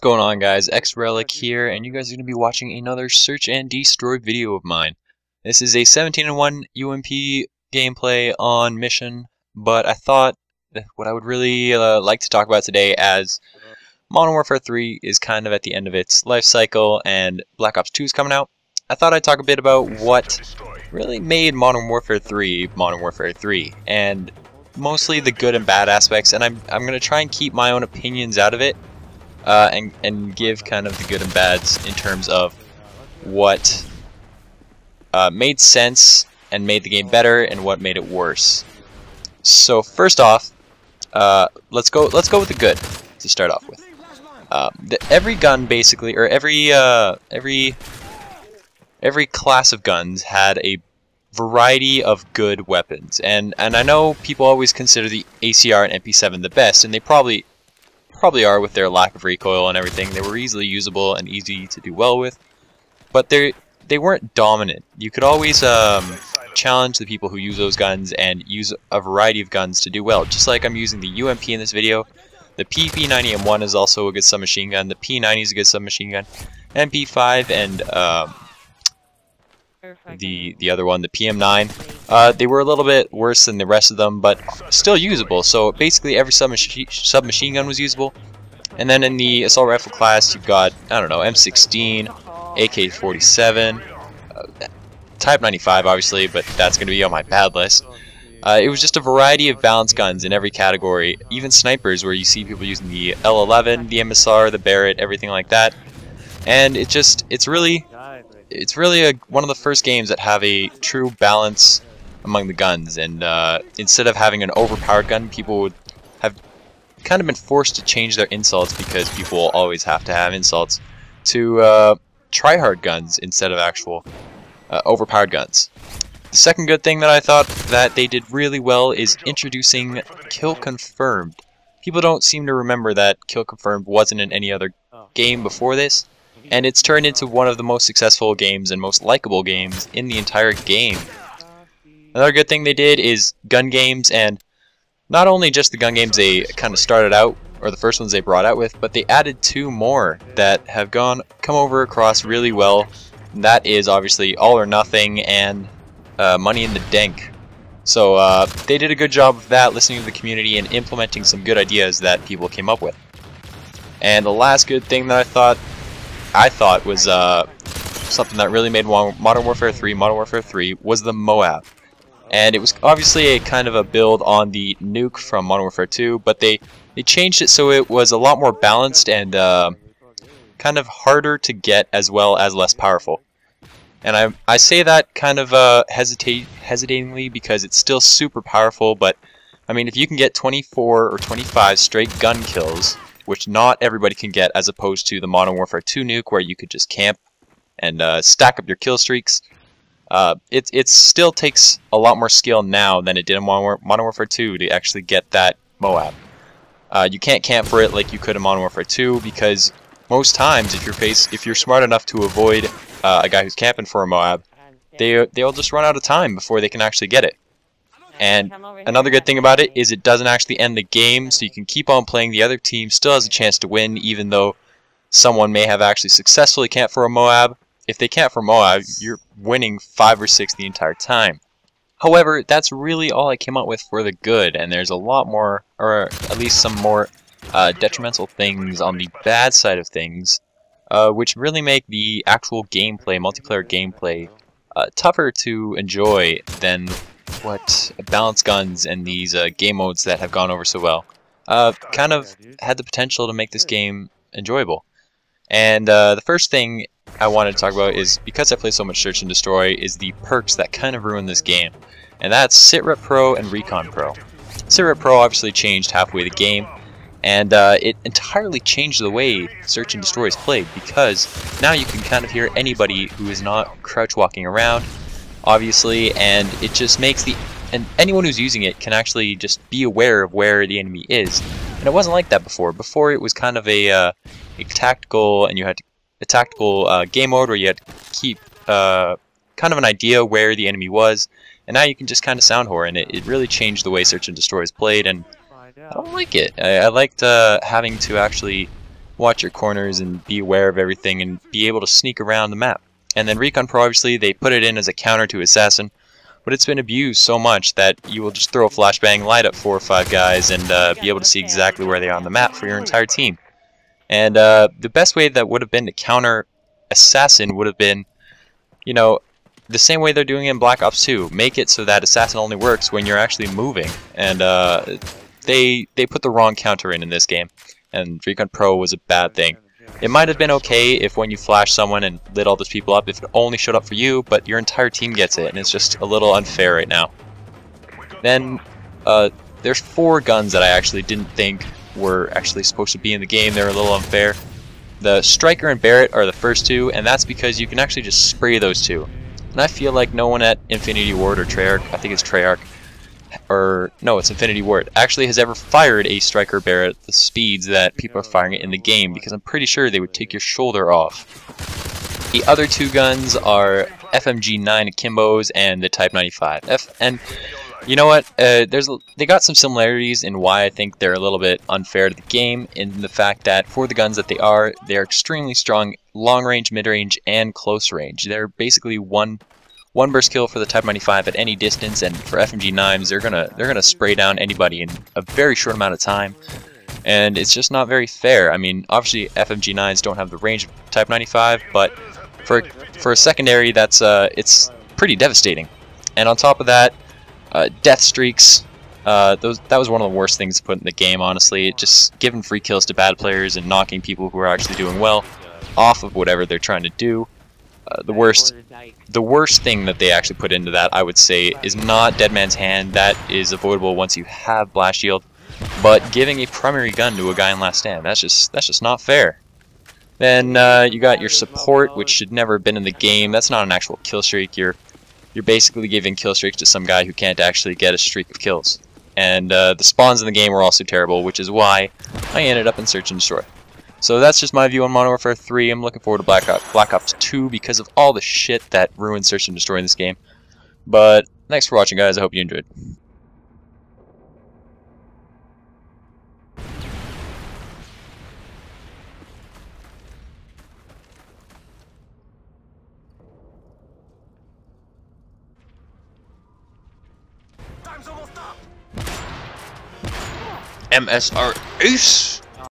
Going on, guys? xRellic here, and you guys are going to be watching another search and destroy video of mine. This is a 17-1 UMP gameplay on mission, but I thought that what I would really like to talk about today, as Modern Warfare 3 is kind of at the end of its life cycle and Black Ops 2 is coming out, I thought I'd talk a bit about what really made Modern Warfare 3 Modern Warfare 3, and mostly the good and bad aspects, and I'm going to try and keep my own opinions out of it. And give kind of the good and bads in terms of what made sense and made the game better and what made it worse. So first off, let's go with the good to start off with. Every gun basically, or every class of guns had a variety of good weapons, and I know people always consider the ACR and MP7 the best, and they probably are with their lack of recoil and everything. They were easily usable and easy to do well with, but they weren't dominant. You could always challenge the people who use those guns and use a variety of guns to do well, just like I'm using the UMP in this video. The PP90M1 is also a good submachine gun, the P90 is a good submachine gun, MP5 and the other one, the PM9, they were a little bit worse than the rest of them, but still usable. So basically every submachine gun was usable. And then in the assault rifle class, you've got, I don't know, M16, AK-47, Type 95 obviously, but that's going to be on my bad list. It was just a variety of balanced guns in every category, even snipers, where you see people using the L11, the MSR, the Barret, everything like that. And it's really one of the first games that have a true balance among the guns, and instead of having an overpowered gun, people would have kind of been forced to change their insults, because people will always have to have insults, to try-hard guns instead of actual overpowered guns. The second good thing that I thought that they did really well is introducing Kill Confirmed. People don't seem to remember that Kill Confirmed wasn't in any other game before this, and it's turned into one of the most successful games and most likable games in the entire game. Another good thing they did is gun games, and not only just the gun games they kind of started out, or the first ones they brought out with, but they added two more that have come over across really well. And that is obviously All or Nothing and Money in the Dank. So they did a good job of that, listening to the community and implementing some good ideas that people came up with. And the last good thing that I thought was something that really made Modern Warfare 3 was the MOAB. And it was obviously a kind of a build on the nuke from Modern Warfare 2, but they changed it so it was a lot more balanced and kind of harder to get, as well as less powerful. And I say that kind of hesitatingly, because it's still super powerful, but I mean, if you can get 24 or 25 straight gun kills, which not everybody can get, as opposed to the Modern Warfare 2 nuke, where you could just camp and stack up your kill streaks. It still takes a lot more skill now than it did in Modern Warfare 2 to actually get that MOAB. You can't camp for it like you could in Modern Warfare 2, because most times, if you're smart enough to avoid a guy who's camping for a MOAB, they'll just run out of time before they can actually get it. And another good thing about it is it doesn't actually end the game, so you can keep on playing. The other team still has a chance to win, even though someone may have actually successfully camped for a MOAB. If they camp for MOAB, you're winning 5 or 6 the entire time. However, that's really all I came up with for the good, and there's a lot more, or at least some more detrimental things on the bad side of things, which really make the actual gameplay, multiplayer gameplay, tougher to enjoy than what balanced guns and these game modes that have gone over so well kind of had the potential to make this game enjoyable. And the first thing I wanted to talk about is, because I play so much Search and Destroy, is the perks that kind of ruin this game. And that's Sitrep Pro and Recon Pro. Sitrep Pro obviously changed halfway the game, and it entirely changed the way Search and Destroy is played, because now you can kind of hear anybody who is not crouch walking around, obviously, and it just makes and anyone who's using it can actually just be aware of where the enemy is. And it wasn't like that before. Before, it was kind of a tactical, and you had a tactical game mode where you had to keep kind of an idea where the enemy was, and now you can just kind of sound whore, and it really changed the way Search and Destroy is played, and I don't like it. I liked having to actually watch your corners and be aware of everything and be able to sneak around the map. And then Recon Pro, obviously, they put it in as a counter to Assassin, but it's been abused so much that you will just throw a flashbang, light up 4 or 5 guys, and be able to see exactly where they are on the map for your entire team. And the best way that would have been to counter Assassin would have been, you know, the same way they're doing it in Black Ops 2. Make it so that Assassin only works when you're actually moving. And they put the wrong counter in this game, and Recon Pro was a bad thing. It might have been okay if when you flash someone and lit all those people up, if it only showed up for you, but your entire team gets it, and it's just a little unfair right now. Then, there's 4 guns that I actually didn't think were actually supposed to be in the game. They're a little unfair. The Striker and Barret are the first 2, and that's because you can actually just spray those 2. And I feel like no one at Infinity Ward or Treyarch, I think it's Treyarch, or no, it's Infinity Ward, actually has ever fired a Striker Barret at the speeds that people are firing it in the game, because I'm pretty sure they would take your shoulder off. The other 2 guns are FMG9 Akimbos and the Type 95. And you know what? They got some similarities in why I think they're a little bit unfair to the game, in the fact that for the guns that they're extremely strong long range, mid range, and close range. They're basically one burst kill for the Type 95 at any distance, and for FMG9s, they're gonna spray down anybody in a very short amount of time. And it's just not very fair. I mean, obviously FMG9s don't have the range of Type 95, but for a secondary, it's pretty devastating. And on top of that, death streaks. That was one of the worst things to put in the game, honestly. Just giving free kills to bad players and knocking people who are actually doing well off of whatever they're trying to do. The worst thing that they actually put into that, I would say, is not Dead Man's Hand. That is avoidable once you have Blast Shield. But giving a primary gun to a guy in Last Stand, that's just not fair. Then you got your support, which should never have been in the game. That's not an actual kill streak. You're basically giving kill streaks to some guy who can't actually get a streak of kills. And the spawns in the game were also terrible, which is why I ended up in Search and Destroy. So that's just my view on Modern Warfare 3. I'm looking forward to Black Ops 2 because of all the shit that ruined Search and Destroy in this game. But thanks for watching, guys. I hope you enjoyed. MSR Ace!